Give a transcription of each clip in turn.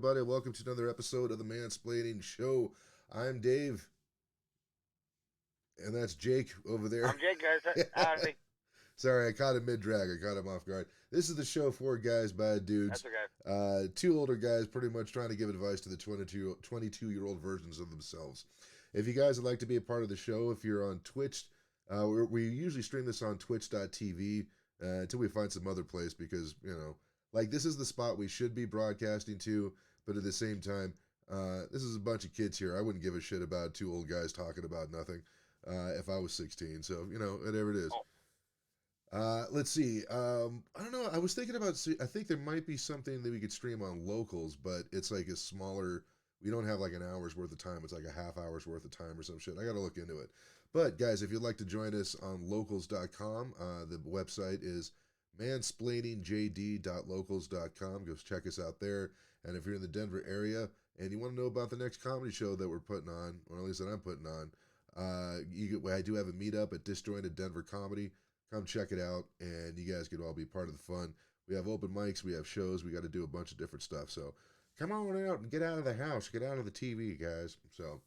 everybody? Welcome to another episode of the Mansplaining Show. I'm Dave, and that's Jake over there. I'm Jake, guys. Howdy. Sorry, I caught him mid-drag. I caught him off guard. This is the show for guys, bad dudes. That's okay. Two older guys pretty much trying to give advice to the 22-year-old versions of themselves. If you guys would like to be a part of the show, if you're on Twitch, we usually stream this on twitch.tv until we find some other place because, like this is the spot we should be broadcasting to, but at the same time, this is a bunch of kids here. I wouldn't give a shit about two old guys talking about nothing if I was 16. So, whatever it is. Oh. Let's see. I don't know. I was thinking about. I think there might be something that we could stream on locals, but it's like a smaller. We don't have like an hour's worth of time. It's like a half hour's worth of time or some shit. I got to look into it. But guys, if you'd like to join us on locals.com, the website is mansplainingjd.locals.com. Go check us out there. And if you're in the Denver area and you want to know about the next comedy show that we're putting on, or at least that I'm putting on, I do have a meetup at Disjointed Denver Comedy. Come check it out, and you guys can all be part of the fun. We have open mics, we have shows, we got to do a bunch of different stuff. So come on out and get out of the house, get out of the TV, guys. So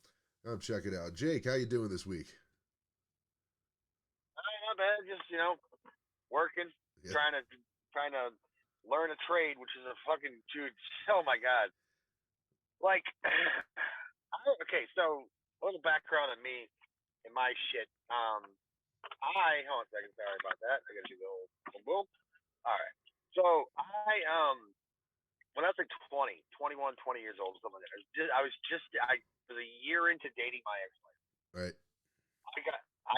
come check it out. Jake, how you doing this week? Not bad. Just working, Yeah. trying to learn a trade, which is a fucking dude. Oh my god. Like, okay. So a little background on me and my shit. Hold on a second. Sorry about that. I gotta do the old boom boom. All right. So when I was like 20 years old, something like that. I was a year into dating my ex-wife. Right. I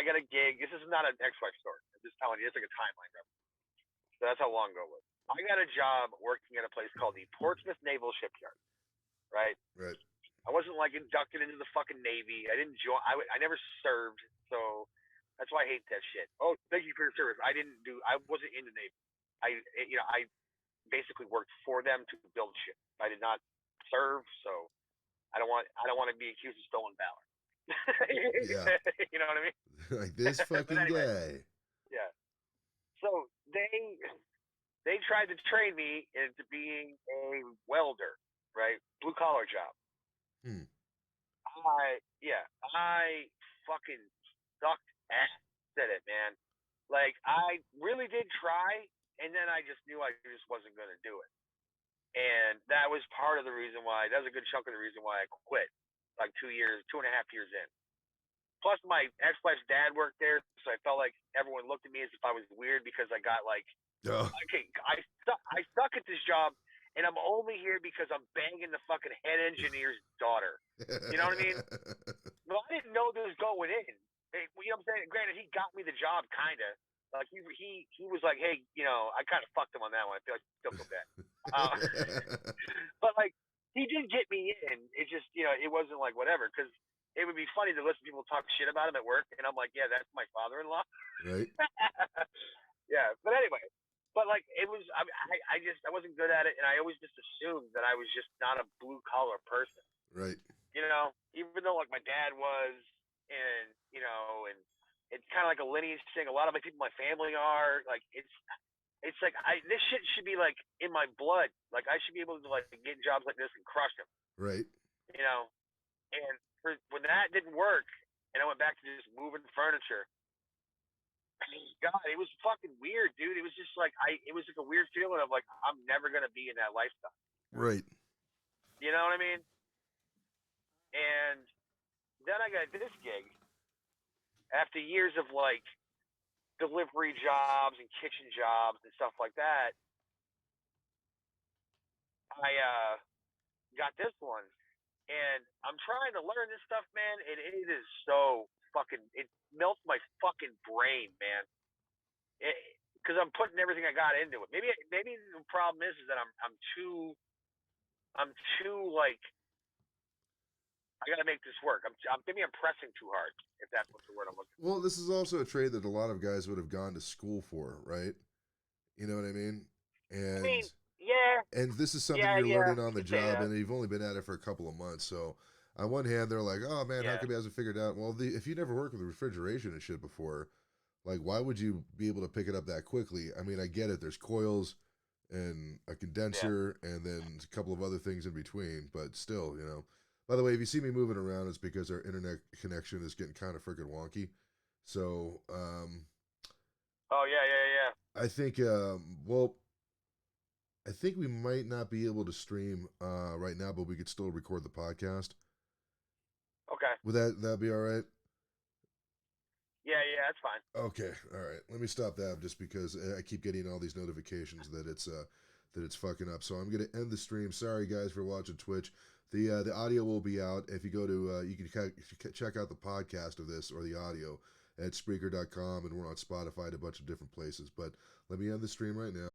got a gig. This is not an ex-wife story. I'm just telling you, it's like a timeline reference. So that's how long ago it was. I got a job working at a place called the Portsmouth Naval Shipyard. Right. Right. I wasn't like inducted into the fucking Navy. I didn't join. I never served, so that's why I hate that shit. Oh, thank you for your service. I wasn't in the Navy. I basically worked for them to build shit. I did not serve, so I don't want to be accused of stolen valor. Yeah. You know what I mean? Like this fucking anyway. guy. Yeah. So they tried to train me into being a welder, right? Blue collar job. I fucking sucked ass at it, man. Like, I really did try, and then I just knew I just wasn't going to do it. And that was part of the reason why, that was a good chunk of the reason why I quit, like 2.5 years in. Plus, my ex-wife's dad worked there, so I felt like everyone looked at me as if I was weird because I got like, okay, I suck at this job, and I'm only here because I'm banging the fucking head engineer's daughter. You know what I mean? Well, I didn't know this going in. You know what I'm saying? Granted, he got me the job, kind of. Like, he was like, hey, I kind of fucked him on that one. I still feel bad. But, like, he did get me in. It just, it wasn't like whatever, because it would be funny to listen to people talk shit about him at work, and I'm like, yeah, that's my father-in-law. Right. Yeah, but anyway. But, like, it was, I wasn't good at it, and I always just assumed that I was just not a blue-collar person. Right. Even though, like, my dad was, and, and it's kind of like a lineage thing. A lot of my people in my family are, like, it's like, this shit should be, like, in my blood. Like, I should be able to, like, get jobs like this and crush them. Right. And when that didn't work, and I went back to just moving furniture, God, it was fucking weird, dude. It was just like it was like a weird feeling of like I'm never gonna be in that lifestyle. Right. You know what I mean? And then I got this gig after years of like delivery jobs and kitchen jobs and stuff like that. I got this one, and I'm trying to learn this stuff, man. And it is so fucking, it melts my fucking brain, man. Because I'm putting everything I got into it. Maybe the problem is that I'm too like, I gotta make this work. Maybe I'm pressing too hard, if that's what the word I'm looking for. Well, this is also a trade that a lot of guys would have gone to school for, right? You know what I mean? And yeah. And this is something you're learning on the job, and you've only been at it for a couple of months. So, on one hand, they're like, "Oh man, how come he hasn't figured out?" Well, if you never worked with refrigeration and shit before, like, why would you be able to pick it up that quickly? I mean, I get it. There's coils, and a condenser, and then a couple of other things in between. But still, you know. By the way, if you see me moving around, it's because our internet connection is getting kind of freaking wonky. So, Oh yeah. I think, I think we might not be able to stream right now, but we could still record the podcast. Okay. Would that be all right? Yeah, that's fine. Okay, all right. Let me stop that just because I keep getting all these notifications that it's fucking up. So I'm gonna end the stream. Sorry guys for watching Twitch. The audio will be out if you go to you can check out the podcast of this or the audio at Spreaker.com, and we're on Spotify and a bunch of different places. But let me end the stream right now.